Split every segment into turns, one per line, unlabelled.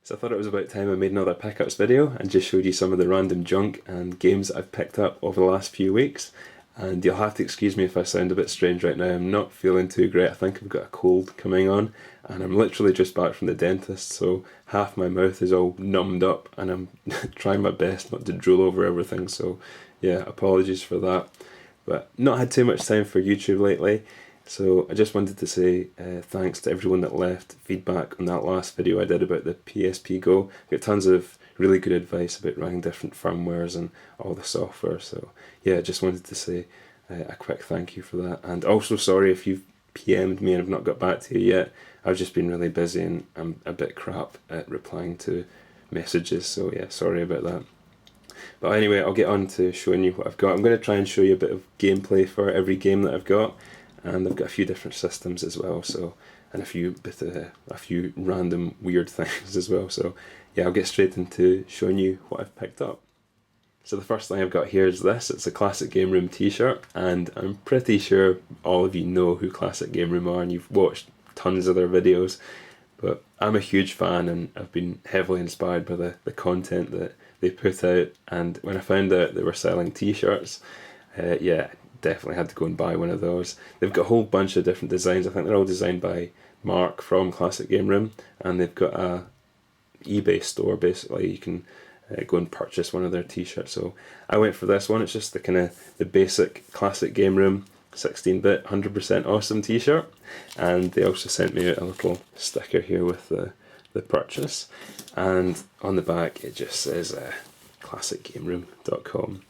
So I thought it was about time I made another pickups video and just showed you some of the random junk and games that I've picked up over the last few weeks. And you'll have to excuse me if I sound a bit strange right now. I'm not feeling too great. I think I've got a cold coming on, and I'm literally just back from the dentist, so half my mouth is all numbed up and I'm trying my best not to drool over everything. So yeah, apologies for that. But not had too much time for YouTube lately. So I just wanted to say thanks to everyone that left feedback on that last video I did about the PSP Go. I got tons of really good advice about running different firmwares and all the software. So yeah, just wanted to say a quick thank you for that. And also sorry if you've PM'd me and I've not got back to you yet. I've just been really busy and I'm a bit crap at replying to messages. So yeah, sorry about that. But anyway, I'll get on to showing you what I've got. I'm going to try and show you a bit of gameplay for every game that I've got. And I've got a few different systems as well, so, and a few random weird things as well. So yeah, I'll get straight into showing you what I've picked up. So the first thing I've got here is this. It's a ClassicGameRoom T-shirt, and I'm pretty sure all of you know who ClassicGameRoom are and you've watched tons of their videos. But I'm a huge fan and I've been heavily inspired by the content that they put out. And when I found out they were selling T-shirts, yeah, definitely had to go and buy one of those. They've got a whole bunch of different designs. I think they're all designed by Mark from ClassicGameRoom, and they've got a eBay store basically. You can go and purchase one of their T-shirts. So I went for this one. It's just the kind of the basic ClassicGameRoom 16-bit 100% awesome T-shirt, and they also sent me a little sticker here with the purchase, and on the back it just says ClassicGameRoom.com.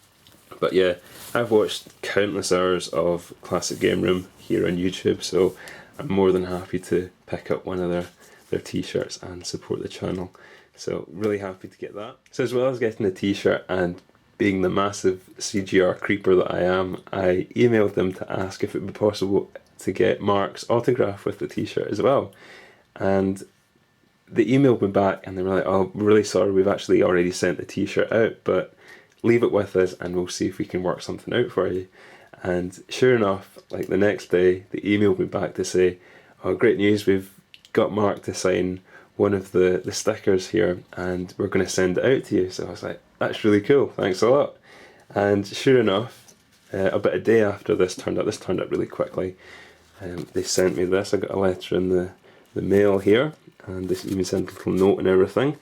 But yeah, I've watched countless hours of ClassicGameRoom here on YouTube, so I'm more than happy to pick up one of their T-shirts and support the channel. So really happy to get that. So as well as getting the T-shirt and being the massive CGR creeper that I am, I emailed them to ask if it would be possible to get Mark's autograph with the T-shirt as well. And they emailed me back and they were like, oh, we're really sorry, we've actually already sent the T-shirt out, but leave it with us and we'll see if we can work something out for you. And sure enough, like the next day, they emailed me back to say, oh, great news, we've got Mark to sign one of the stickers here and we're going to send it out to you. So I was like, that's really cool, thanks a lot. And sure enough, about a day after this turned up really quickly, they sent me this. I got a letter in the mail here, and they even sent a little note and everything.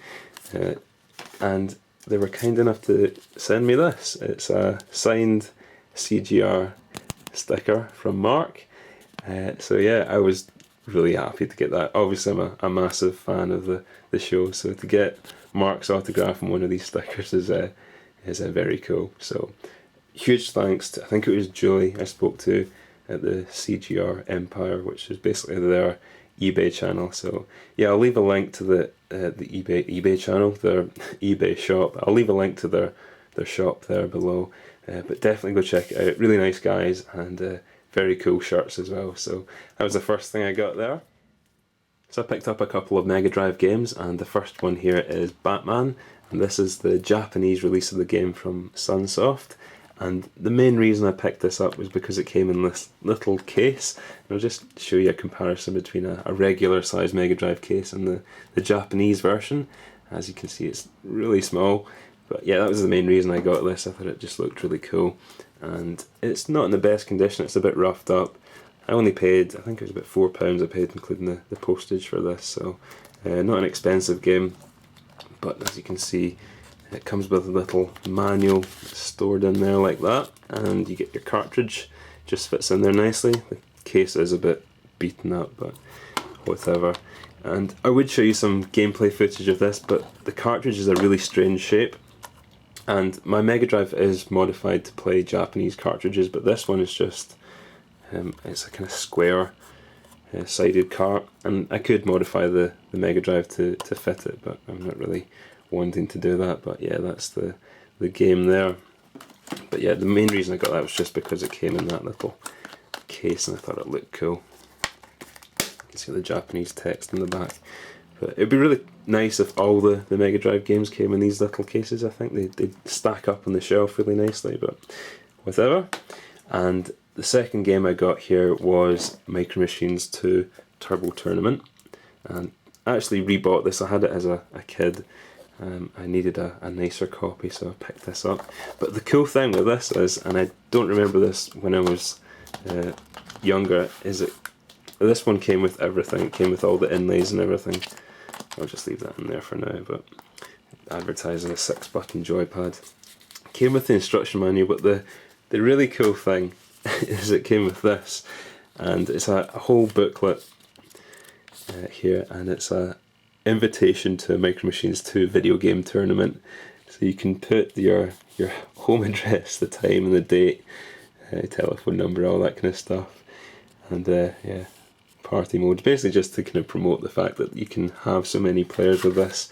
And they were kind enough to send me this. It's a signed CGR sticker from Mark. So yeah, I was really happy to get that. Obviously I'm a massive fan of the show, so to get Mark's autograph on one of these stickers is very cool. So huge thanks to, I think it was Julie I spoke to at the CGR Empire, which is basically their eBay channel. So yeah, I'll leave a link to the eBay channel, their eBay shop. I'll leave a link to their shop there below, but definitely go check it out. Really nice guys, and very cool shirts as well. So that was the first thing I got there. So I picked up a couple of Mega Drive games, and the first one here is Batman, and this is the Japanese release of the game from Sunsoft. And the main reason I picked this up was because it came in this little case. And I'll just show you a comparison between a regular size Mega Drive case and the Japanese version. As you can see, it's really small. But yeah, that was the main reason I got this. I thought it just looked really cool. And it's not in the best condition, it's a bit roughed up. I only paid, I think it was about £4 I paid, including the postage for this. So not an expensive game, but as you can see, it comes with a little manual stored in there like that, and you get your cartridge, just fits in there nicely. The case is a bit beaten up, but whatever. And I would show you some gameplay footage of this, but the cartridge is a really strange shape, and my Mega Drive is modified to play Japanese cartridges, but this one is just, it's a kind of square sided cart, and I could modify the Mega Drive to fit it, but I'm not really wanting to do that. But yeah, that's the game there. But yeah, the main reason I got that was just because it came in that little case and I thought it looked cool. You can see the Japanese text in the back. But it'd be really nice if all the Mega Drive games came in these little cases. I think they'd stack up on the shelf really nicely, but whatever. And the second game I got here was Micro Machines 2 Turbo Tournament. And I actually rebought this. I had it as a kid. I needed a nicer copy, so I picked this up. But the cool thing with this is, and I don't remember this when I was younger, is this one came with everything. It came with all the inlays and everything. I'll just leave that in there for now, but advertising a 6-button joypad. Came with the instruction manual, but the really cool thing is it came with this, and it's a whole booklet here, and it's a invitation to a Micro Machines 2 video game tournament. So you can put your home address, the time and the date, telephone number, all that kind of stuff, and yeah, party mode, basically just to kind of promote the fact that you can have so many players with this,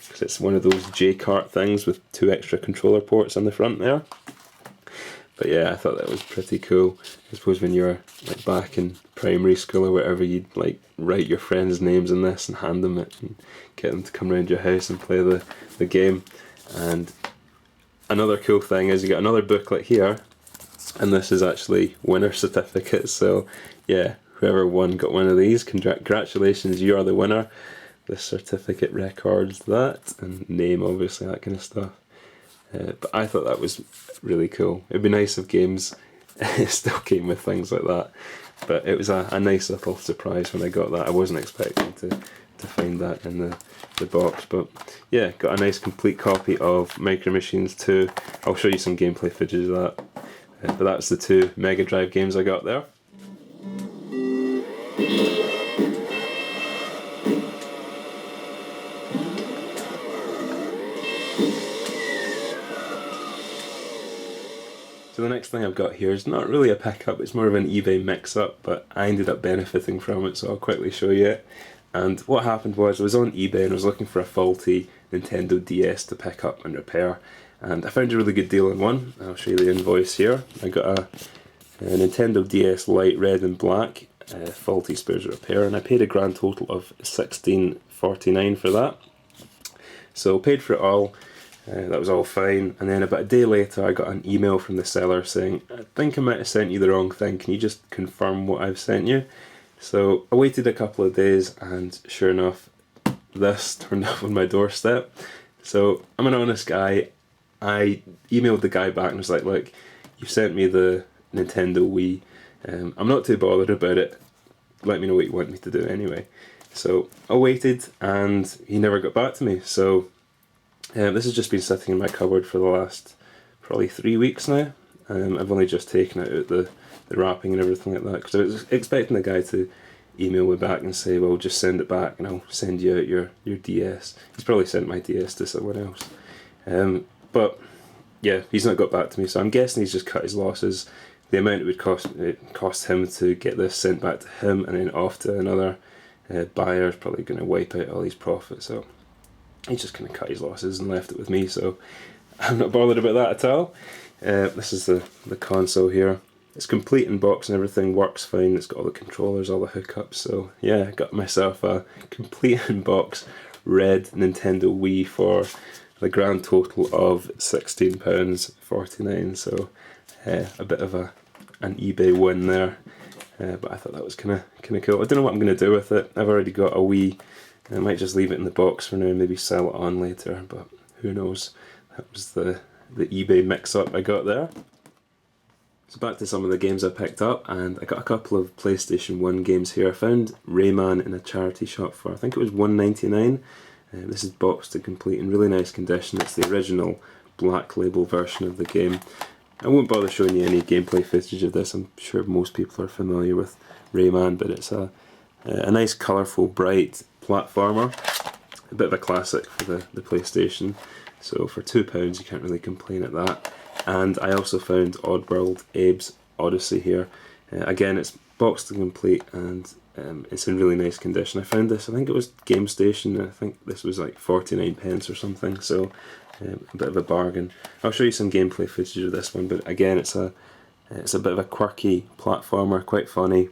because it's one of those J-cart things with 2 extra controller ports on the front there. But yeah, I thought that was pretty cool. I suppose when you're like back in primary school or whatever, you'd like write your friends' names in this and hand them it and get them to come around your house and play the game. And another cool thing is you got another booklet here, and this is actually winner certificates. So yeah, whoever won got one of these. Congratulations, you are the winner. This certificate records that, and name, obviously, that kind of stuff. But I thought that was really cool. It'd be nice if games still came with things like that. But it was a nice little surprise when I got that. I wasn't expecting to find that in the box. But yeah, got a nice complete copy of Micro Machines 2. I'll show you some gameplay footage of that. But that's the 2 Mega Drive games I got there. So the next thing I've got here is not really a pickup, it's more of an eBay mix-up, but I ended up benefiting from it, so I'll quickly show you it. And what happened was, I was on eBay and I was looking for a faulty Nintendo DS to pick up and repair, and I found a really good deal on one. I'll show you the invoice here. I got a Nintendo DS Lite red and black, faulty spares repair, and I paid a grand total of $16.49 for that. So paid for it all. That was all fine, and then about a day later I got an email from the seller saying, I think I might have sent you the wrong thing, can you just confirm what I've sent you? So I waited a couple of days, and sure enough, this turned up on my doorstep. So I'm an honest guy. I emailed the guy back and was like, look, you sent me the Nintendo Wii, I'm not too bothered about it, let me know what you want me to do anyway. So I waited and he never got back to me, so this has just been sitting in my cupboard for the last probably 3 weeks now. I've only just taken it out the wrapping and everything like that, because I was expecting the guy to email me back and say, well, just send it back and I'll send you out your DS. He's probably sent my DS to someone else. But yeah, he's not got back to me, so I'm guessing he's just cut his losses. The amount it would cost him to get this sent back to him and then off to another buyer is probably going to wipe out all his profits. So he's just kind of cut his losses and left it with me, so I'm not bothered about that at all. This is the console here. It's complete in box and everything works fine. It's got all the controllers, all the hookups. So yeah, I got myself a complete in box red Nintendo Wii for the grand total of £16.49. So a bit of an eBay win there. But I thought that was kind of cool. I don't know what I'm going to do with it. I've already got a Wii. I might just leave it in the box for now and maybe sell it on later, but who knows. That was the eBay mix-up I got there. So back to some of the games I picked up, and I got a couple of PlayStation 1 games here. I found Rayman in a charity shop for, I think it was $1.99. This is boxed and complete in really nice condition. It's the original black label version of the game. I won't bother showing you any gameplay footage of this. I'm sure most people are familiar with Rayman, but it's a nice, colourful, bright platformer. A bit of a classic for the PlayStation. So for £2 you can't really complain at that. And I also found Oddworld Abe's Odyssey here. Again, it's boxed and complete, and it's in really nice condition. I found this, I think it was Game Station, I think this was like 49p or something, so a bit of a bargain. I'll show you some gameplay footage of this one, but again, it's a bit of a quirky platformer, quite funny,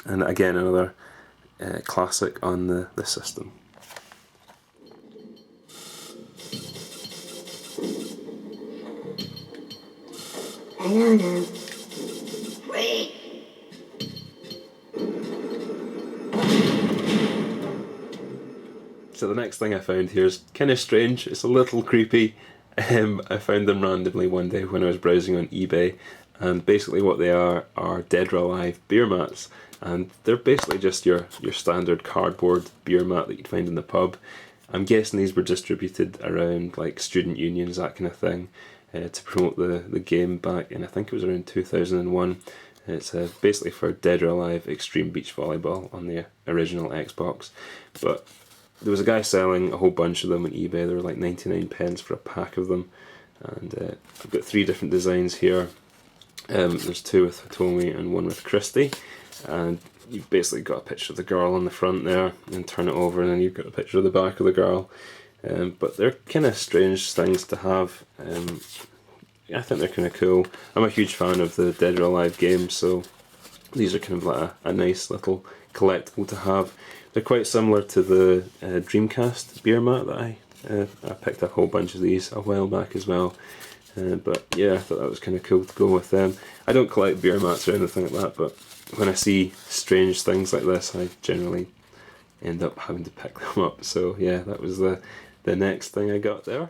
and again another classic on the system.
Hello now. Wait.
So the next thing I found here is kind of strange, it's a little creepy. I found them randomly one day when I was browsing on eBay, and basically what they are dead or alive beer mats, and they're basically just your standard cardboard beer mat that you'd find in the pub. I'm guessing these were distributed around like student unions, that kind of thing, to promote the game back in, I think it was around 2001. It's basically for Dead or Alive Extreme Beach Volleyball on the original Xbox. But there was a guy selling a whole bunch of them on eBay. They were like 99 pence for a pack of them. And I've got 3 different designs here. There's 2 with Hitomi and 1 with Christy. And you've basically got a picture of the girl on the front there, and turn it over and then you've got a picture of the back of the girl. But they're kind of strange things to have. I think they're kind of cool. I'm a huge fan of the Dead or Alive games, so these are kind of like a nice little collectible to have. They're quite similar to the Dreamcast beer mat that I picked up a whole bunch of these a while back as well. But yeah, I thought that was kind of cool to go with them. I don't collect beer mats or anything like that, but when I see strange things like this, I generally end up having to pick them up. So yeah, that was the next thing I got there.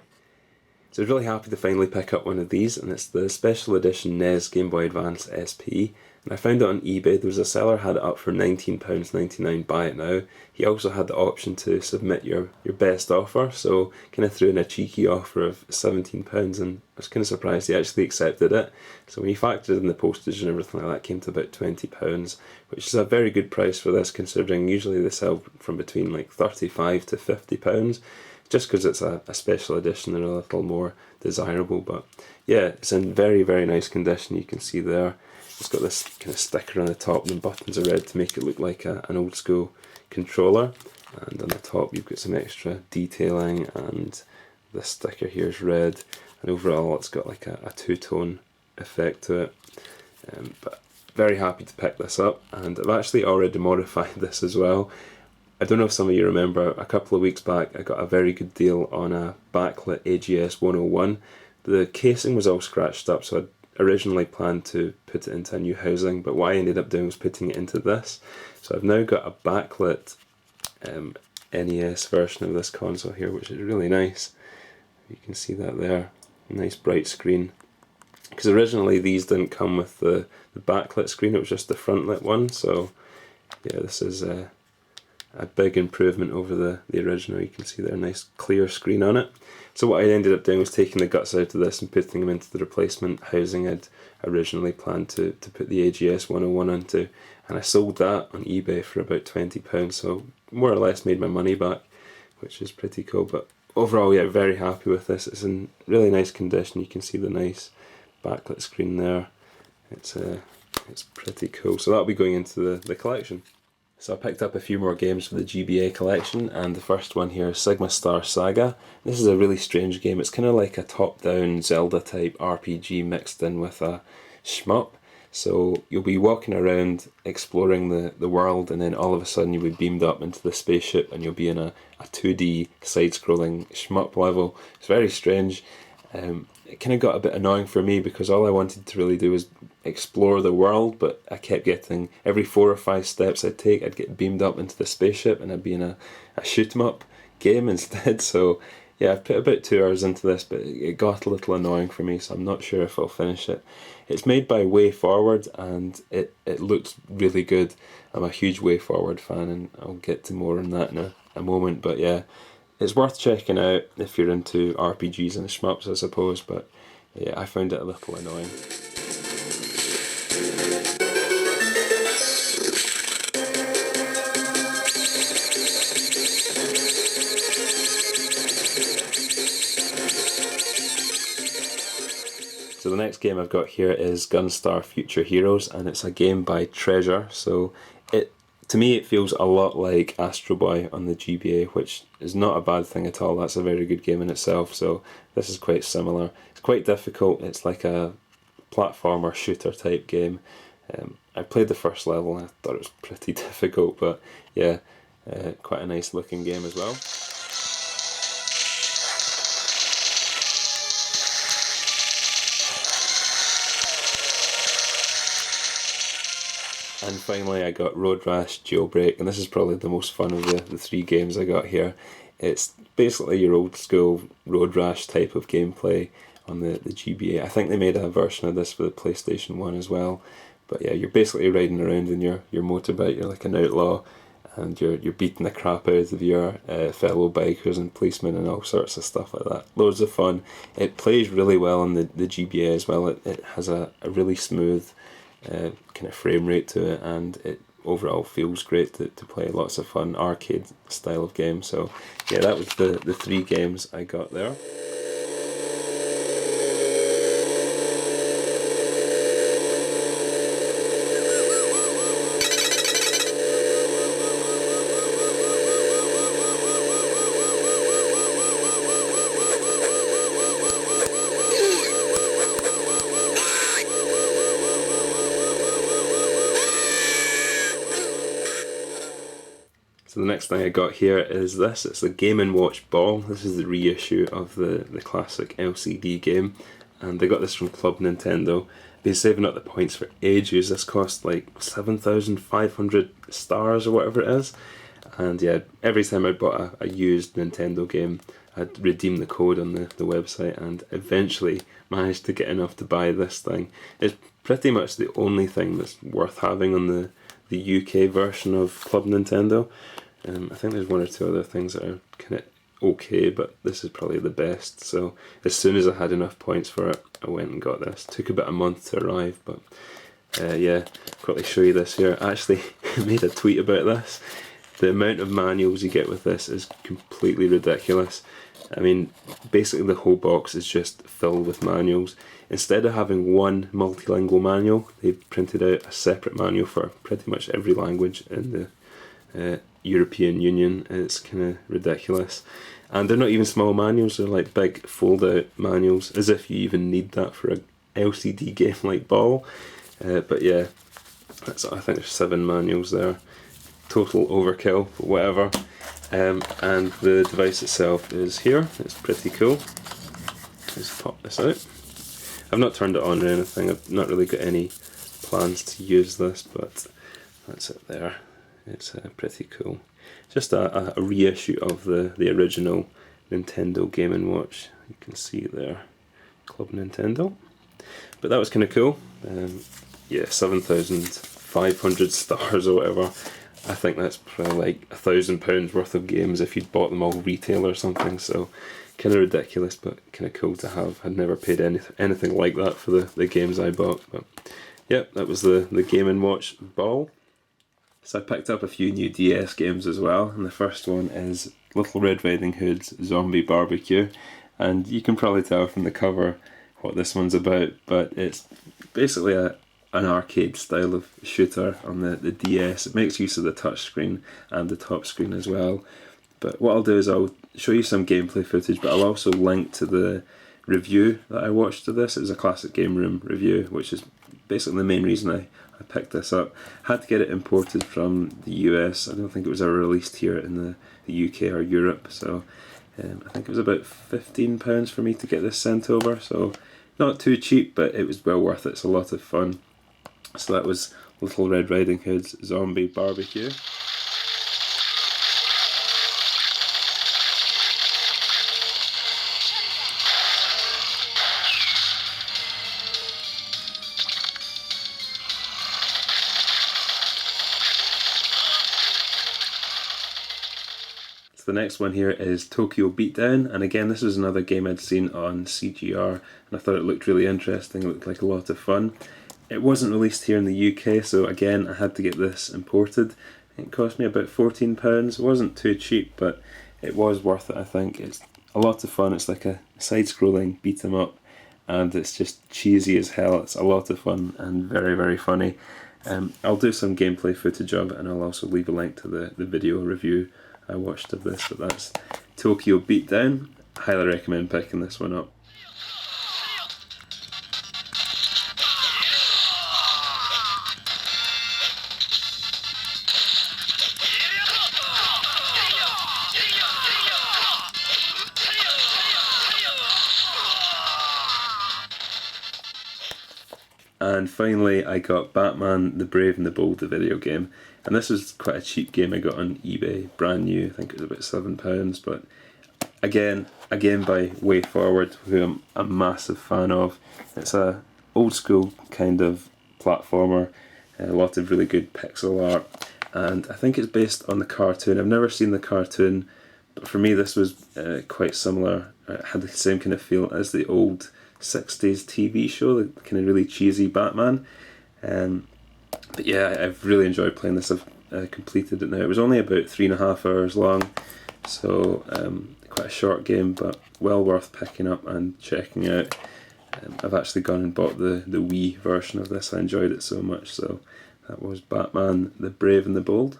So I was really happy to finally pick up one of these, and it's the special edition NES Game Boy Advance SP. And I found it on eBay. There was a seller had it up for £19.99, buy it now. He also had the option to submit your best offer, so kind of threw in a cheeky offer of £17, and I was kind of surprised he actually accepted it. So when he factored in the postage and everything like that, it came to about £20, which is a very good price for this, considering usually they sell from between like £35 to £50. Just because it's a special edition, they're a little more desirable. But yeah, it's in very, very nice condition. You can see there it's got this kind of sticker on the top, and the buttons are red to make it look like an old school controller. And on the top you've got some extra detailing, and this sticker here is red, and overall it's got like a two-tone effect to it. But very happy to pick this up, and I've actually already modified this as well. I don't know if some of you remember, a couple of weeks back I got a very good deal on a backlit AGS 101. The casing was all scratched up, so I'd originally planned to put it into a new housing, but what I ended up doing was putting it into this. So I've now got a backlit NES version of this console here, which is really nice. You can see that there, nice bright screen. Because originally these didn't come with the backlit screen, it was just the front lit one, so yeah, this is a big improvement over the original. You can see there, a nice clear screen on it. So what I ended up doing was taking the guts out of this and putting them into the replacement housing I'd originally planned to put the AGS 101 into, and I sold that on eBay for about £20, so more or less made my money back, which is pretty cool. But overall, yeah, very happy with this. It's in really nice condition. You can see the nice backlit screen there. It's pretty cool. So that'll be going into the collection. So I picked up a few more games for the GBA collection, and the first one here is Sigma Star Saga. This is a really strange game. It's kind of like a top-down Zelda type RPG mixed in with a shmup. So you'll be walking around exploring the world, and then all of a sudden you'll be beamed up into the spaceship and you'll be in a 2D side-scrolling shmup level. It's very strange. It kind of got a bit annoying for me because all I wanted to really do was explore the world, but I kept getting, every 4 or 5 steps I'd take, I'd get beamed up into the spaceship and I'd be in a shoot 'em up game instead. So yeah, I've put about 2 hours into this, but it got a little annoying for me, so I'm not sure if I'll finish it. It's made by Way Forward, and it looks really good. I'm a huge Way Forward fan, and I'll get to more on that in a moment, but yeah, it's worth checking out if you're into RPGs and shmups, I suppose, but yeah, I found it a little annoying. So the next game I've got here is Gunstar Future Heroes, and it's a game by Treasure. So to me it feels a lot like Astro Boy on the GBA, which is not a bad thing at all. That's a very good game in itself, so this is quite similar. It's quite difficult. It's like a platformer shooter type game. I played the first level and I thought it was pretty difficult, but yeah, quite a nice looking game as well. And finally I got Road Rash Jailbreak, and this is probably the most fun of the 3 games I got here. It's basically your old school road rash type of gameplay on the GBA. I think they made a version of this for the PlayStation 1 as well. But yeah, you're basically riding around in your motorbike, you're like an outlaw, and you're beating the crap out of your fellow bikers and policemen and all sorts of stuff like that. Loads of fun. It plays really well on the GBA as well. It has a really smooth kind of frame rate to it, and it overall feels great to play. Lots of fun arcade style of game. So yeah, that was the 3 games I got there. So the next thing I got here is this. It's the Game & Watch ball. This is the reissue of the classic LCD game, and they got this from Club Nintendo. Been saving up the points for ages. This cost like 7,500 stars or whatever it is, and yeah, every time I bought a used Nintendo game, I'd redeem the code on the website, and eventually managed to get enough to buy this thing. It's pretty much the only thing that's worth having on the UK version of Club Nintendo. I think there's 1 or 2 other things that are kind of okay, but this is probably the best. So as soon as I had enough points for it, I went and got this. Took about a month to arrive, but yeah, quickly show you this here. I actually made a tweet about this. The amount of manuals you get with this is completely ridiculous. I mean, basically the whole box is just filled with manuals. Instead of having one multilingual manual, they've printed out a separate manual for pretty much every language in the European Union. It's kind of ridiculous. And they're not even small manuals, they're like big fold-out manuals, as if you even need that for a LCD game like Ball. But yeah, I think there's 7 manuals there. Total overkill, but whatever. And the device itself is here. It's pretty cool. Let's pop this out. I've not turned it on or anything. I've not really got any plans to use this, but that's it there. It's pretty cool. Just a reissue of the original Nintendo Game & Watch. You can see there, Club Nintendo. But that was kind of cool. Yeah, 7,500 stars or whatever. I think that's probably like £1,000 worth of games if you'd bought them all retail or something. So kind of ridiculous, but kind of cool to have. I'd never paid anything like that for the games I bought. But yeah, that was the Game & Watch ball. So I picked up a few new DS games as well, and the first one is Little Red Riding Hood's Zombie BBQ, and you can probably tell from the cover what this one's about, but it's basically an arcade style of shooter on the DS. It makes use of the touchscreen and the top screen as well. But what I'll do is I'll show you some gameplay footage, but I'll also link to the review that I watched of this. It was a ClassicGameRoom review, which is basically the main reason I picked this up. Had to get it imported from the US. I don't think it was ever released here in the UK or Europe, so I think it was about £15 for me to get this sent over, so not too cheap, but it was well worth it. It's a lot of fun. So that was Little Red Riding Hood's Zombie BBQ. The next one here is Tokyo Beatdown, and again this is another game I'd seen on CGR and I thought it looked really interesting. It looked like a lot of fun. It wasn't released here in the UK, so again I had to get this imported. It cost me about £14. It wasn't too cheap, but it was worth it. I think it's a lot of fun. It's like a side-scrolling beat 'em up, and it's just cheesy as hell. It's a lot of fun and very, very funny. I'll do some gameplay footage of it, and I'll also leave a link to the video review I watched of this, but that's Tokyo Beatdown. Highly recommend picking this one up. And finally I got Batman the Brave and the Bold, the video game. And this was quite a cheap game I got on eBay, brand new. I think it was about £7, but again, a game by WayForward, who I'm a massive fan of. It's a old school kind of platformer, a lot of really good pixel art, and I think it's based on the cartoon. I've never seen the cartoon, but for me this was quite similar. It had the same kind of feel as the old 60s TV show, the kind of really cheesy Batman. But yeah, I've really enjoyed playing this. I've completed it now. It was only about 3.5 hours long, so quite a short game, but well worth picking up and checking out. I've actually gone and bought the Wii version of this. I enjoyed it so much. So that was Batman the Brave and the Bold.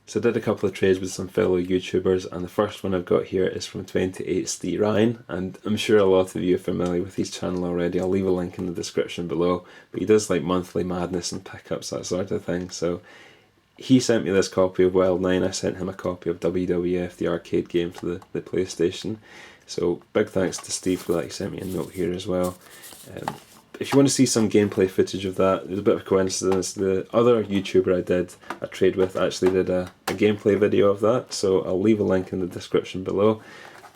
So I did a couple of trades with some fellow YouTubers, and the first one I've got here is from 28 Ryan, and I'm sure a lot of you are familiar with his channel already. I'll leave a link in the description below, but he does like monthly madness and pickups, that sort of thing. So he sent me this copy of Wild 9, I sent him a copy of WWF, the arcade game for the PlayStation. So big thanks to Steve for that. He sent me a note here as well. If you want to see some gameplay footage of that, it was a bit of a coincidence. The other YouTuber I did a trade with actually did a gameplay video of that, so I'll leave a link in the description below.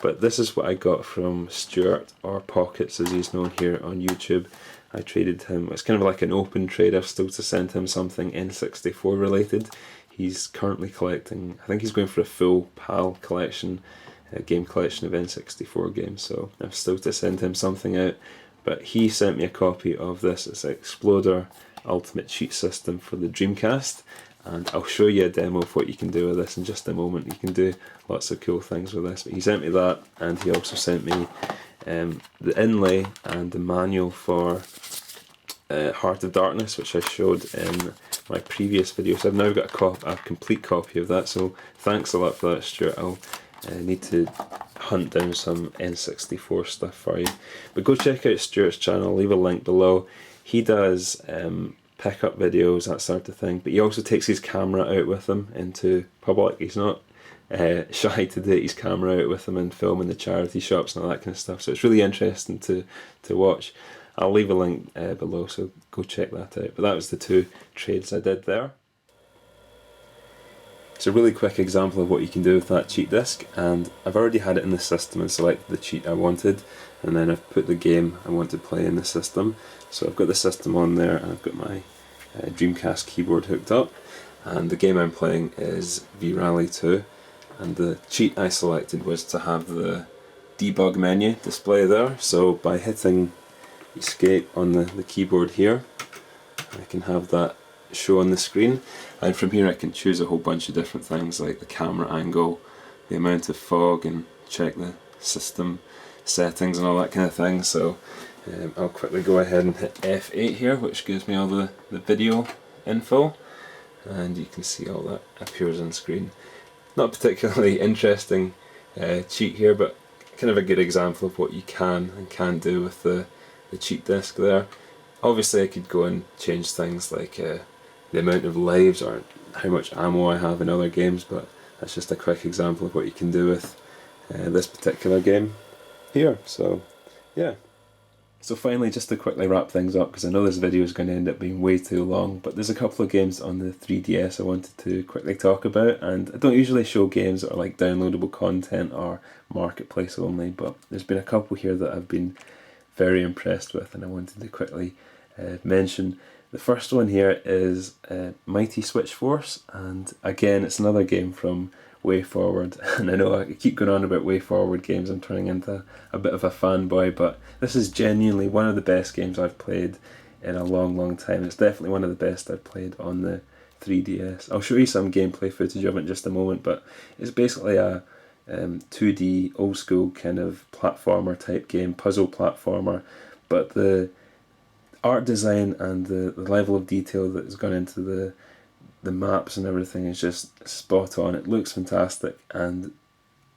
But this is what I got from Stuart, or Pooquats as he's known here on YouTube. I traded him, it's kind of like an open trade. I've still to send him something N64 related. He's currently collecting, I think he's going for a full PAL collection, a game collection of N64 games, so I've still to send him something out. But he sent me a copy of this. It's an Exploder Ultimate Cheat System for the Dreamcast, and I'll show you a demo of what you can do with this in just a moment. You can do lots of cool things with this. But he sent me that, and he also sent me the inlay and the manual for Heart of Darkness, which I showed in my previous video. So I've now got a complete copy of that, so thanks a lot for that, Stuart. I'll need to hunt down some N64 stuff for you. But go check out Stuart's channel, I'll leave a link below. He does pick-up videos, that sort of thing, but he also takes his camera out with him into public. He's not shy to take his camera out with him and film in the charity shops and all that kind of stuff, so it's really interesting to watch. I'll leave a link below, so go check that out. But that was the two trades I did there. It's a really quick example of what you can do with that cheat disc, and I've already had it in the system and selected the cheat I wanted, and then I've put the game I want to play in the system. So I've got the system on there, and I've got my Dreamcast keyboard hooked up, and the game I'm playing is V-Rally 2, and the cheat I selected was to have the debug menu display there. So by hitting escape on the keyboard here, I can have that show on the screen, and from here I can choose a whole bunch of different things like the camera angle, the amount of fog, and check the system settings and all that kind of thing. So I'll quickly go ahead and hit F8 here, which gives me all the video info, and you can see all that appears on screen. Not particularly interesting cheat here, but kind of a good example of what you can and can't do with the cheat disc there. Obviously I could go and change things like the amount of lives or how much ammo I have in other games, but that's just a quick example of what you can do with this particular game here. So yeah. So finally, just to quickly wrap things up, because I know this video is going to end up being way too long, but there's a couple of games on the 3DS I wanted to quickly talk about, and I don't usually show games that are like downloadable content or marketplace only, but there's been a couple here that I've been very impressed with, and I wanted to quickly mention. The first one here is Mighty Switch Force, and again it's another game from WayForward, and I know I keep going on about WayForward games, I'm turning into a bit of a fanboy, but this is genuinely one of the best games I've played in a long time. It's definitely one of the best I've played on the 3DS. I'll show you some gameplay footage of it in just a moment, but it's basically a 2D old school kind of platformer type game, puzzle platformer, but the art design and the level of detail that has gone into the maps and everything is just spot on. It looks fantastic, and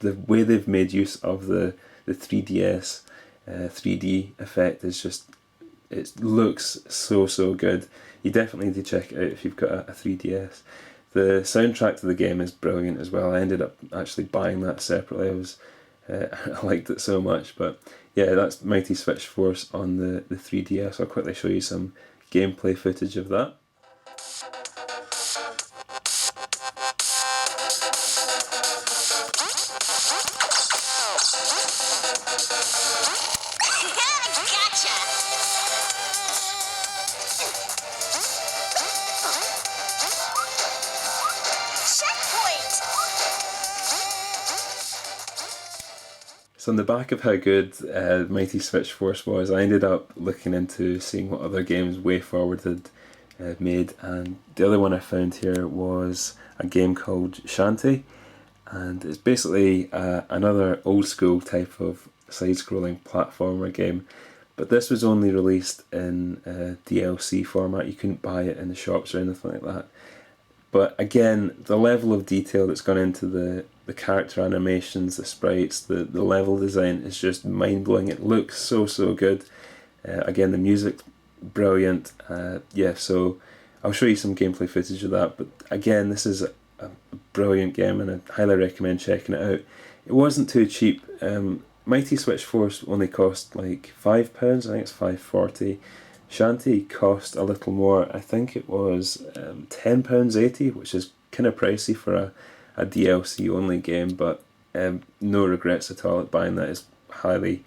the way they've made use of the 3DS 3D effect is just, it looks so good. You definitely need to check it out if you've got a 3DS. The soundtrack to the game is brilliant as well. I ended up actually buying that separately. I liked it so much. But yeah, that's Mighty Switch Force on the 3DS. I'll quickly show you some gameplay footage of that. So on the back of how good Mighty Switch Force was, I ended up looking into seeing what other games WayForward had made, and the other one I found here was a game called Shanty, and it's basically another old school type of side-scrolling platformer game, but this was only released in DLC format. You couldn't buy it in the shops or anything like that. But again, the level of detail that's gone into the character animations, the sprites, the level design is just mind-blowing. It looks so good. Again, the music's brilliant. Yeah, so I'll show you some gameplay footage of that. But again, this is a brilliant game, and I highly recommend checking it out. It wasn't too cheap. Mighty Switch Force only cost like £5, I think it's £5.40. Shanty cost a little more. I think it was £10.80, which is kind of pricey for a DLC only game, but no regrets at all at buying that. It's highly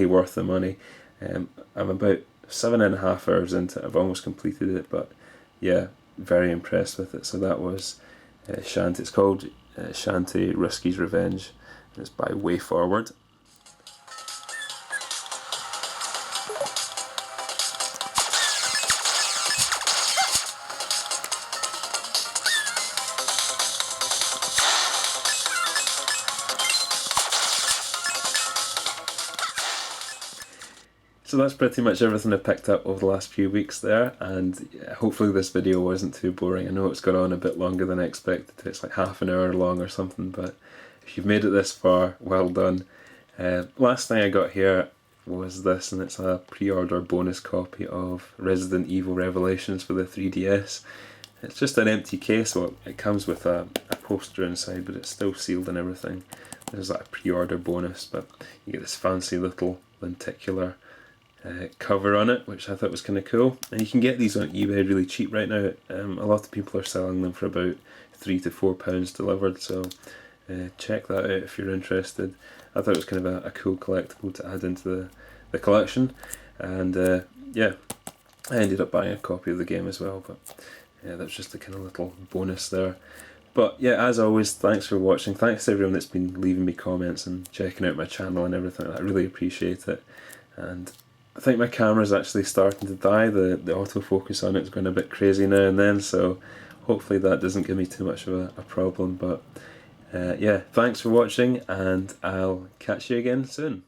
worth the money. I'm about 7.5 hours into it. I've almost completed it, but yeah, very impressed with it. So that was Shanty. It's called Shanty Risky's Revenge, and it's by WayForward. So that's pretty much everything I've picked up over the last few weeks there, and hopefully this video wasn't too boring. I know it's gone on a bit longer than I expected. It's like half an hour long or something, but if you've made it this far, well done. Last thing I got here was this, and it's a pre-order bonus copy of Resident Evil Revelations for the 3DS. It's just an empty case. Well, it comes with a poster inside, but it's still sealed and everything. There's like a pre-order bonus, but you get this fancy little lenticular cover on it, which I thought was kind of cool. And you can get these on eBay really cheap right now. A lot of people are selling them for about £3 to £4 delivered, so check that out if you're interested. I thought it was kind of a cool collectible to add into the collection, and yeah, I ended up buying a copy of the game as well, but yeah, that was just a kind of little bonus there. But yeah, as always, thanks for watching. Thanks to everyone that's been leaving me comments and checking out my channel and everything. I really appreciate it. And I think my camera's actually starting to die. The autofocus on it's going a bit crazy now and then, so hopefully that doesn't give me too much of a problem. But yeah, thanks for watching, and I'll catch you again soon.